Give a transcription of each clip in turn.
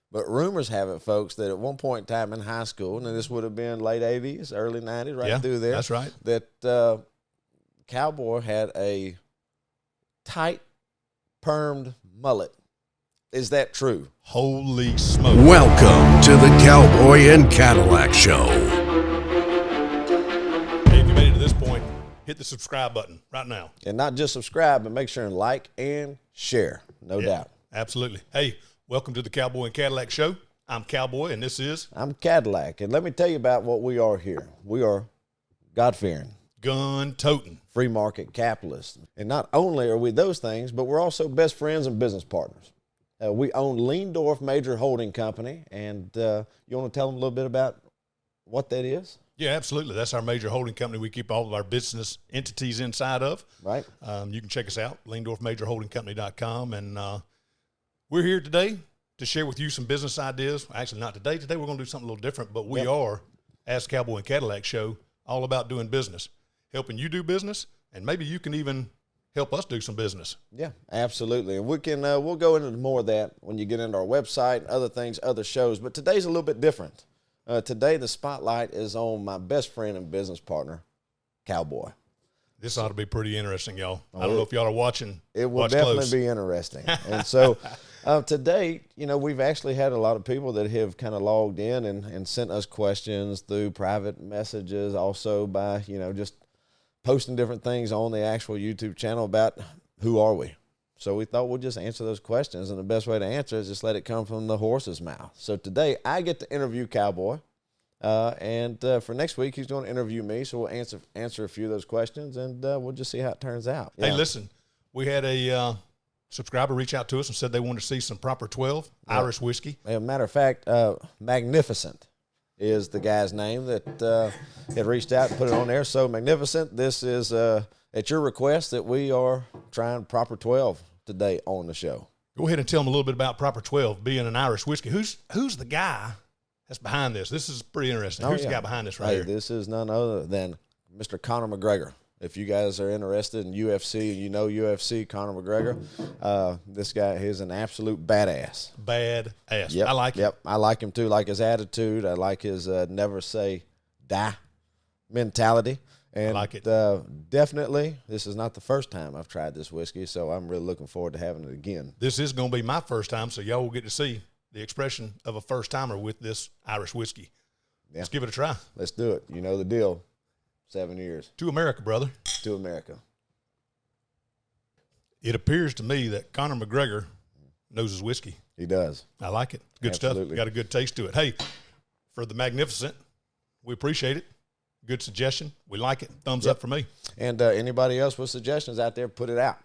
But rumors have it, folks, that at one point in time in high school, and this would have been late 80s, early 90s, right through there. That's right. That Cowboy had a tight, permed mullet. Is that true? Holy smoke. Welcome to the Cowboy and Cadillac Show. Hey, if you made it to this point, hit the subscribe button right now. And not just subscribe, but make sure and like and share, no doubt. Absolutely. Hey, welcome to the Cowboy and Cadillac Show. I'm Cowboy, and this is I'm Cadillac, and let me tell you about what we are here. We are God-fearing, gun-toting, free market capitalists. And not only are we those things, but we're also best friends and business partners. We own Leendorf Major Holding Company, and you want to tell them a little bit about what that is? Yeah, absolutely. That's our major holding company we keep all of our business entities inside of. Right. You can check us out, LeendorfMajorHoldingCompany.com, and we're here today to share with you some business ideas. Actually, not today. Today we're going to do something a little different, but we are, as Cowboy and Cadillac Show, all about doing business, helping you do business, and maybe you can even help us do some business. Yeah, absolutely. And we can we'll go into more of that when you get into our website and other things, other shows. But today's a little bit different. Today the spotlight is on my best friend and business partner, Cowboy. This ought to be pretty interesting, y'all. I don't know if y'all are watching. It will Watch definitely close. be interesting. And so today, we've actually had a lot of people that have kind of logged in and sent us questions through private messages, also by, just posting different things on the actual YouTube channel about who are we. So we thought we'd just answer those questions, and the best way to answer is just let it come from the horse's mouth. So today I get to interview Cowboy. And for next week, he's going to interview me, so we'll answer a few of those questions, and we'll just see how it turns out. Hey, listen, we had a subscriber reach out to us and said they wanted to see some Proper 12 Irish whiskey. As a matter of fact, Magnificent is the guy's name that had reached out and put it on there. So Magnificent, this is at your request that we are trying Proper 12 today on the show. Go ahead and tell them a little bit about Proper 12 being an Irish whiskey. Who's the guy that's behind this? This is pretty interesting. Who's the guy behind this right here? This is none other than Mr. Conor McGregor. If you guys are interested in UFC and you know UFC, Conor McGregor, this guy is an absolute badass. Badass. Yep, I like it. Yep, I like him too. Like his attitude. I like his never say die mentality. And I like it. Definitely, this is not the first time I've tried this whiskey, so I'm really looking forward to having it again. This is going to be my first time, so y'all will get to see the expression of a first-timer with this Irish whiskey. Yeah. Let's give it a try. Let's do it. You know the deal. 7 years. To America, brother. To America. It appears to me that Conor McGregor knows his whiskey. He does. I like it. Good Absolutely. stuff. Got a good taste to it. Hey, for the Magnificent, we appreciate it. Good suggestion. We like it. Thumbs up for me. And anybody else with suggestions out there, put it out.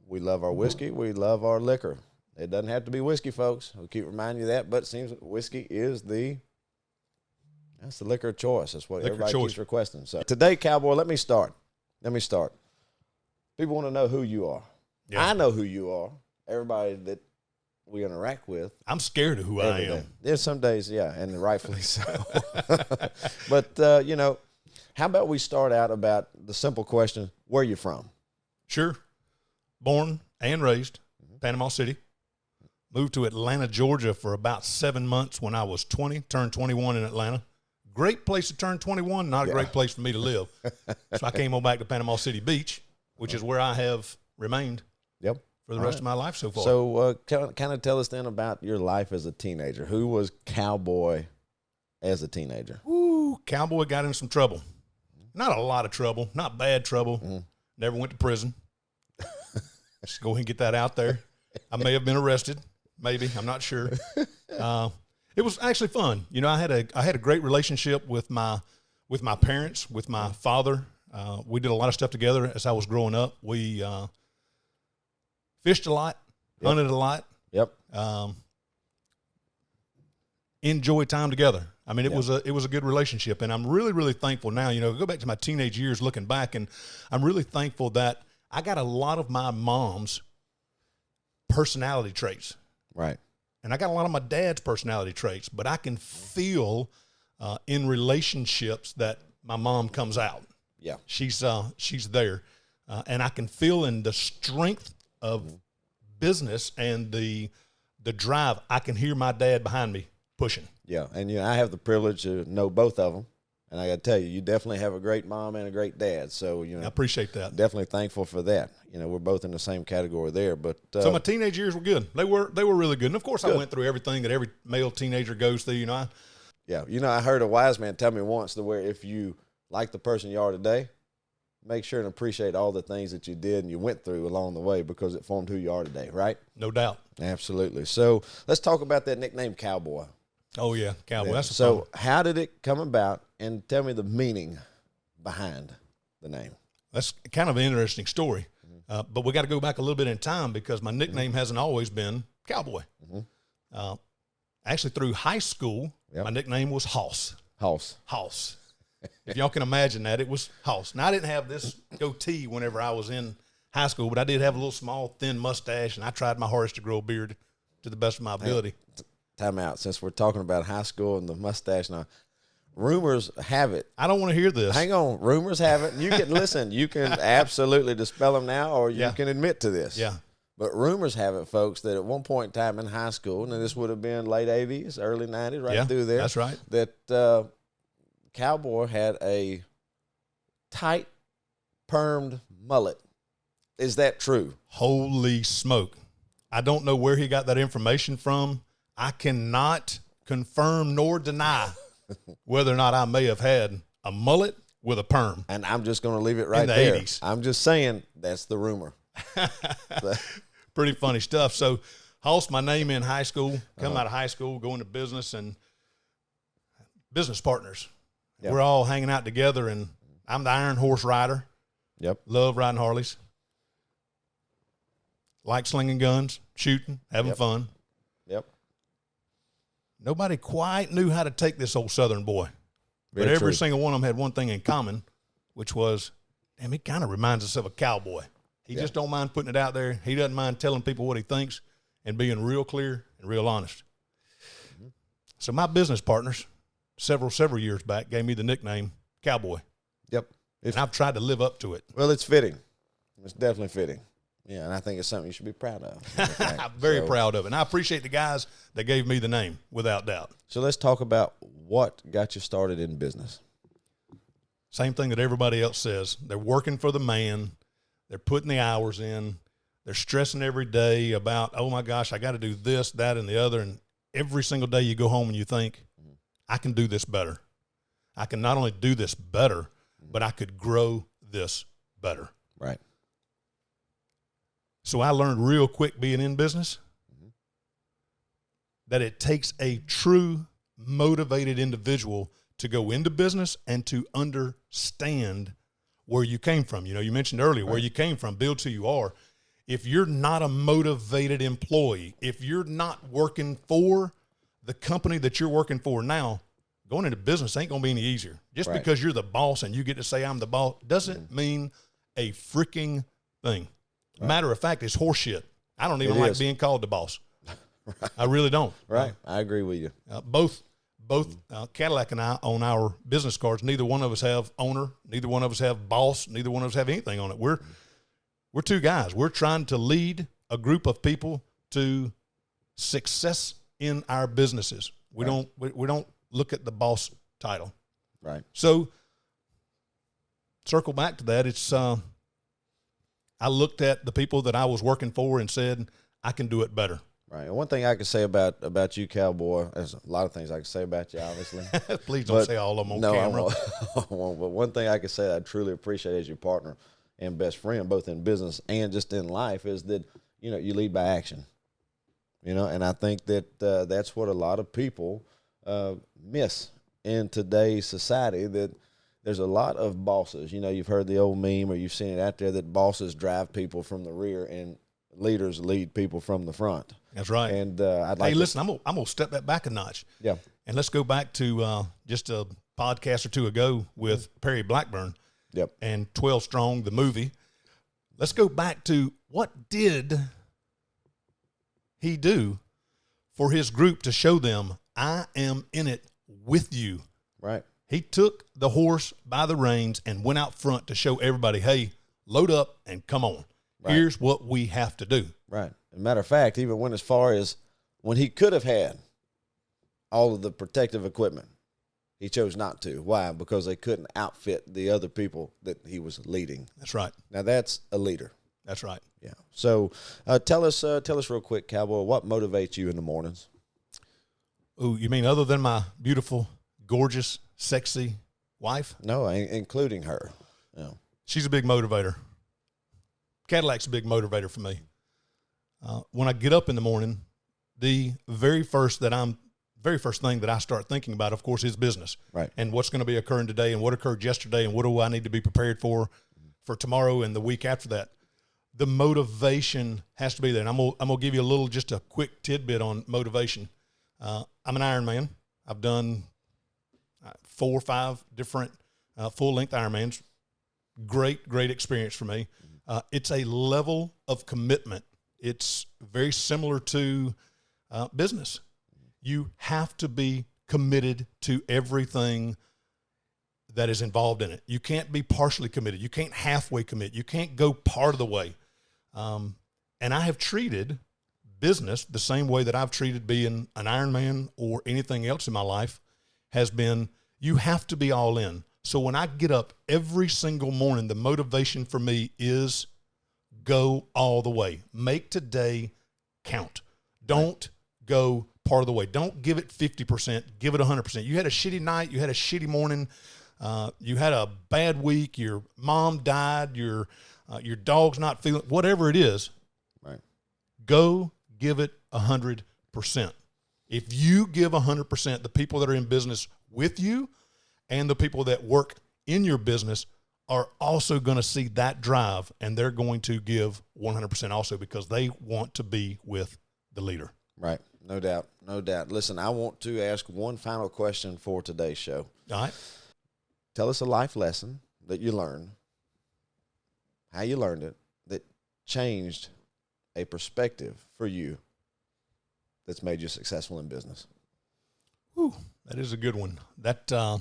We love our whiskey. We love our liquor. It doesn't have to be whiskey, folks. We'll keep reminding you that, but it seems whiskey is that's the liquor of choice. That's what everybody keeps requesting. So today, Cowboy, let me start. People want to know who you are. Yeah. I know who you are. Everybody that we interact with. I'm scared of who I am. There's some days, yeah, and rightfully so. But, how about we start out about the simple question, where are you from? Sure. Born and raised, Panama City. Moved to Atlanta, Georgia for about 7 months when I was 20, turned 21 in Atlanta. Great place to turn 21, not a great place for me to live. So I came on back to Panama City Beach, which is where I have remained for the rest of my life so far. So kind of tell us then about your life as a teenager. Who was Cowboy as a teenager? Ooh, Cowboy got in some trouble. Not a lot of trouble, not bad trouble. Mm-hmm. Never went to prison. Just go ahead and get that out there. I may have been arrested. Maybe, I'm not sure. It was actually fun. I had a great relationship with my parents, with my father. We did a lot of stuff together as I was growing up. We fished a lot, hunted a lot. Yep. Enjoyed time together. I mean, it was a good relationship, and I'm really, really thankful now. Go back to my teenage years, looking back, and I'm really thankful that I got a lot of my mom's personality traits. Right. And I got a lot of my dad's personality traits, but I can feel in relationships that my mom comes out. Yeah. She's there. And I can feel in the strength of business and the the drive, I can hear my dad behind me pushing. Yeah, and I have the privilege to know both of them, and I got to tell you, you definitely have a great mom and a great dad. So I appreciate that. Definitely thankful for that. We're both in the same category there. But so my teenage years were good. They were really good. And of course, I went through everything that every male teenager goes through. I heard a wise man tell me once that where if you like the person you are today, make sure and appreciate all the things that you did and you went through along the way, because it formed who you are today, right? No doubt. Absolutely. So let's talk about that nickname, Cowboy. Oh, yeah, Cowboy. Yeah. That's so how did it come about, and tell me the meaning behind the name. That's kind of an interesting story. But we got to go back a little bit in time, because my nickname hasn't always been Cowboy. Actually, through high school, my nickname was Hoss. Hoss. If y'all can imagine that, it was Hoss. Now, I didn't have this goatee whenever I was in high school, but I did have a little small, thin mustache, and I tried my hardest to grow a beard to the best of my ability. Time out. Since we're talking about high school and the mustache now, rumors have it. I don't want to hear this. Hang on. Rumors have it. You can listen. You can absolutely dispel them now, or you can admit to this. Yeah. But rumors have it, folks, that at one point in time in high school, and this would have been late 80s, early 90s, right through there. That's right. That Cowboy had a tight, permed mullet. Is that true? Holy smoke. I don't know where he got that information from. I cannot confirm nor deny whether or not I may have had a mullet with a perm. And I'm just going to leave it right the there. 80s. I'm just saying that's the rumor. Pretty funny stuff. So, Hoss, my name in high school, come out of high school, go into business, and business partners. Yep. We're all hanging out together, and I'm the Iron Horse rider. Yep. Love riding Harleys. Like slinging guns, shooting, having fun. Yep. Nobody quite knew how to take this old Southern boy. But every single one of them had one thing in common, which was, damn, he kind of reminds us of a cowboy. He just don't mind putting it out there. He doesn't mind telling people what he thinks and being real clear and real honest. So my business partners, several years back, gave me the nickname Cowboy. Yep. And I've tried to live up to it. Well, it's fitting. It's definitely fitting. Yeah, and I think it's something you should be proud of. I'm very proud of it. And I appreciate the guys that gave me the name, without doubt. So let's talk about what got you started in business. Same thing that everybody else says. They're working for the man. They're putting the hours in. They're stressing every day about, oh, my gosh, I got to do this, that, and the other. And every single day you go home and you think, I can do this better. I can not only do this better, but I could grow this better. Right. So I learned real quick being in business that it takes a true motivated individual to go into business and to understand where you came from. You mentioned earlier where you came from, build who you are. If you're not a motivated employee, if you're not working for the company that you're working for now, going into business ain't going to be any easier. Just because you're the boss and you get to say I'm the boss doesn't mean a freaking thing. Matter of fact, it's horseshit. I don't even like being called the boss. I really don't. Right. I agree with you. Both Cadillac and I on our business cards, neither one of us have owner, neither one of us have boss, neither one of us have anything on it. We're two guys. We're trying to lead a group of people to success in our businesses. We don't look at the boss title. Right. So circle back to that. It's I looked at the people that I was working for and said, I can do it better. Right. And one thing I can say about you, Cowboy, there's a lot of things I can say about you, obviously. Please don't say all of them on camera. I won't. But one thing I can say that I truly appreciate as your partner and best friend, both in business and just in life, is that, you lead by action. And I think that that's what a lot of people miss in today's society, that there's a lot of bosses. You've heard the old meme, or you've seen it out there, that bosses drive people from the rear and leaders lead people from the front. That's right. And I'd like listen, I'm gonna step that back a notch. Yeah. And let's go back to just a podcast or two ago with Perry Blackburn. Yep. And 12 Strong, the movie. Let's go back to what did he do for his group to show them, I am in it with you. Right. He took the horse by the reins and went out front to show everybody, hey, load up and come on. Right. Here's what we have to do. Right. As a matter of fact, even went as far as when he could have had all of the protective equipment, he chose not to. Why? Because they couldn't outfit the other people that he was leading. That's right. Now that's a leader. That's right. Yeah. So tell us real quick, Cowboy, what motivates you in the mornings? Oh, you mean other than my beautiful, gorgeous, sexy wife? No, including her. Yeah. She's a big motivator. Cadillac's a big motivator for me. When I get up in the morning, the very first thing that I start thinking about, of course, is business. Right. And what's going to be occurring today and what occurred yesterday and what do I need to be prepared for tomorrow and the week after that. The motivation has to be there. And I'm gonna give you just a quick tidbit on motivation. I'm an Ironman. I've done 4 or 5 different full-length Ironmans. Great experience for me. It's a level of commitment. It's very similar to business. You have to be committed to everything that is involved in it. You can't be partially committed. You can't halfway commit. You can't go part of the way. And I have treated business the same way that I've treated being an Ironman or anything else in my life has been, you have to be all in. So when I get up every single morning, the motivation for me is go all the way. Make today count. Don't go part of the way. Don't give it 50%. Give it 100%. You had a shitty night. You had a shitty morning. You had a bad week. Your mom died. Your dog's not feeling, whatever it is. Right. Go give it 100%. If you give 100%, the people that are in business with you and the people that work in your business are also going to see that drive, and they're going to give 100% also because they want to be with the leader. Right. No doubt. No doubt. Listen, I want to ask one final question for today's show. All right. Tell us a life lesson that you learned, how you learned it, that changed a perspective for you that's made you successful in business. Whew, that is a good one. That, to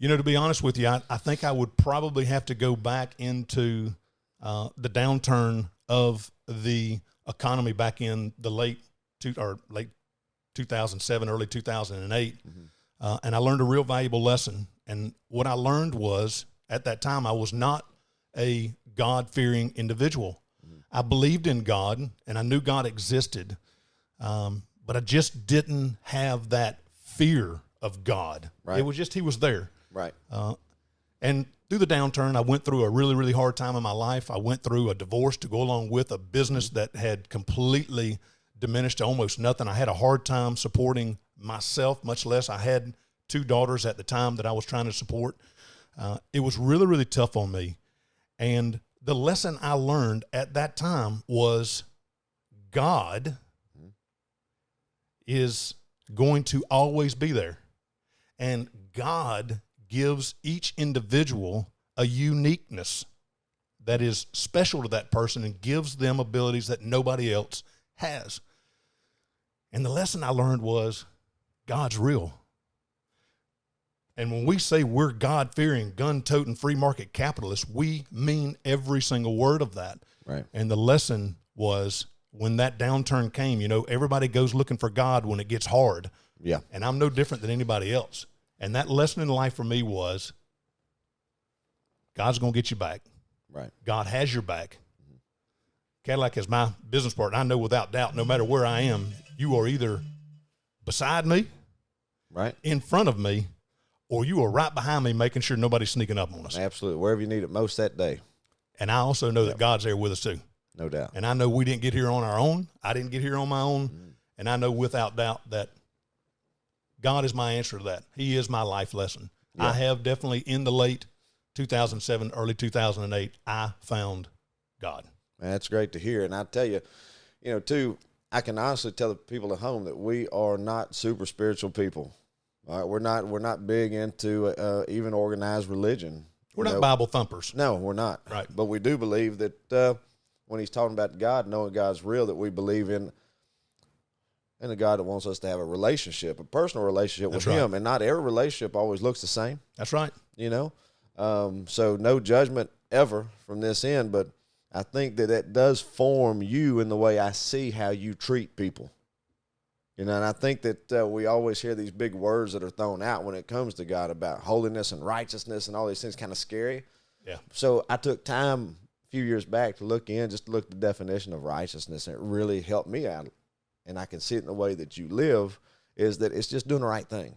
be honest with you, I think I would probably have to go back into the downturn of the economy back in the late 2007, early 2008. Mm-hmm. And I learned a real valuable lesson. And what I learned was, at that time, I was not a God-fearing individual. Mm-hmm. I believed in God, and I knew God existed, but I just didn't have that fear of God. Right. It was just, he was there. Right. And through the downturn, I went through a really, really hard time in my life. I went through a divorce to go along with a business that had completely diminished to almost nothing. I had a hard time supporting myself, much less I had 2 daughters at the time that I was trying to support. It was really, really tough on me. And the lesson I learned at that time was God is going to always be there. And God gives each individual a uniqueness that is special to that person and gives them abilities that nobody else has. And the lesson I learned was God's real. And when we say we're God-fearing, gun-toting, free market capitalists, we mean every single word of that. Right. And the lesson was when that downturn came, everybody goes looking for God when it gets hard. Yeah. And I'm no different than anybody else. And that lesson in life for me was God's going to get you back. Right. God has your back. Cadillac is my business partner. I know without doubt, no matter where I am, you are either beside me, right, in front of me, or you are right behind me making sure nobody's sneaking up on us. Absolutely. Wherever you need it most that day. And I also know that God's there with us too. No doubt. And I know we didn't get here on our own. I didn't get here on my own. Mm-hmm. And I know without doubt that God is my answer to that. He is my life lesson. Yeah. I have definitely in the late 2007, early 2008, I found God. Man, that's great to hear. And I tell you, too, I can honestly tell the people at home that we are not super spiritual people. All right, we're not big into even organized religion. We're not Bible thumpers. No, we're not. Right. But we do believe that when he's talking about God, knowing God's real, that we believe in a God that wants us to have a relationship, a personal relationship with him. And not every relationship always looks the same. That's right. So no judgment ever from this end, but I think that does form you in the way I see how you treat people. You know, and I think that we always hear these big words that are thrown out when it comes to God about holiness and righteousness and all these things, kind of scary. Yeah. So I took time a few years back to look at the definition of righteousness, and it really helped me out. And I can see it in the way that you live, is that it's just doing the right thing.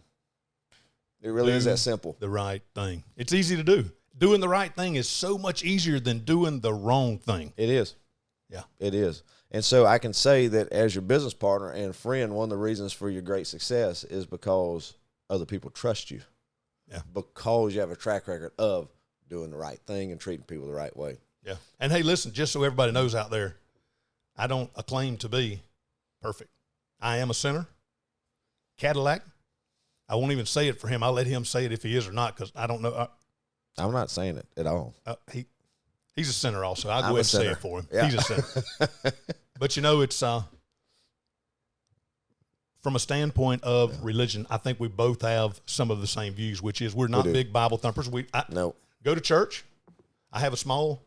It really is that simple. The right thing. It's easy to do. Doing the right thing is so much easier than doing the wrong thing. It is. Yeah. It is. And so I can say that as your business partner and friend, one of the reasons for your great success is because other people trust you. Yeah. Because you have a track record of doing the right thing and treating people the right way. Yeah. And hey, listen, just so everybody knows out there, I don't claim to be perfect. I am a sinner. Cadillac. I won't even say it for him. I'll let him say it if he is or not, because I don't know. I'm not saying it at all. He's a sinner also. I'll go I'm ahead and say it for him. Yeah. He's a sinner. But, you know, it's from a standpoint of religion, I think we both have some of the same views, which is we're not big Bible thumpers. No. Go to church. I have a small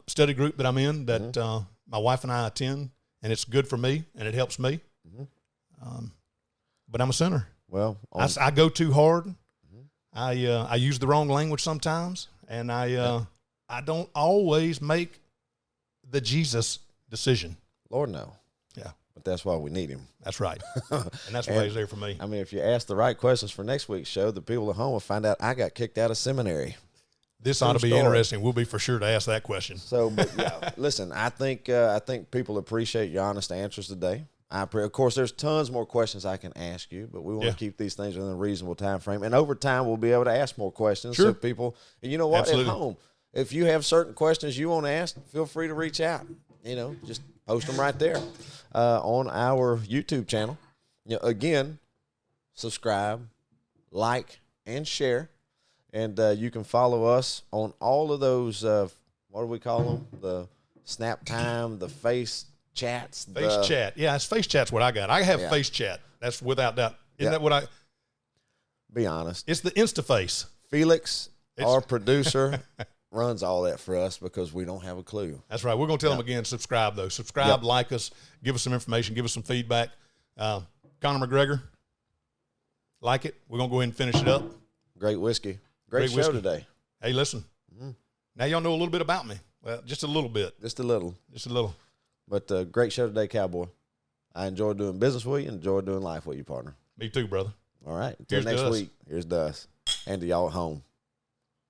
study group that I'm in that my wife and I attend, and it's good for me, and it helps me. Mm-hmm. But I'm a sinner. Well, I go too hard. I use the wrong language sometimes, and I don't always make the Jesus decision. Lord, no. Yeah. But that's why we need him. That's right. And that's why he's there for me. I mean, if you ask the right questions for next week's show, the people at home will find out I got kicked out of seminary. This ought to be interesting. We'll be for sure to ask that question. So, but yeah, listen, I think people appreciate your honest answers today. Of course, there's tons more questions I can ask you, but we want to keep these things within a reasonable time frame. And over time, we'll be able to ask more questions. Sure. So people, and you know what, Absolutely. At home, if you have certain questions you want to ask, feel free to reach out. You know, just post them right there on our YouTube channel. You know, again, subscribe, like, and share. And you can follow us on all of those, what do we call them? The Snap Time, the Face Chats. Face Chat. Yeah, it's Face Chat's what I got. I have Face Chat. That's without doubt. Isn't that what I... Be honest. It's the InstaFace. Felix, our producer, runs all that for us because we don't have a clue. That's right. We're going to tell them again, subscribe, though. Subscribe, like us, give us some information, give us some feedback. Conor McGregor, like it. We're going to go ahead and finish it up. Great whiskey. Great show whiskey today. Hey, listen. Now y'all know a little bit about me. Well, just a little bit. Just a little. Just a little. But great show today, Cowboy. I enjoyed doing business with you and enjoyed doing life with you, partner. Me too, brother. All right. Until next week, here's to us and to y'all at home.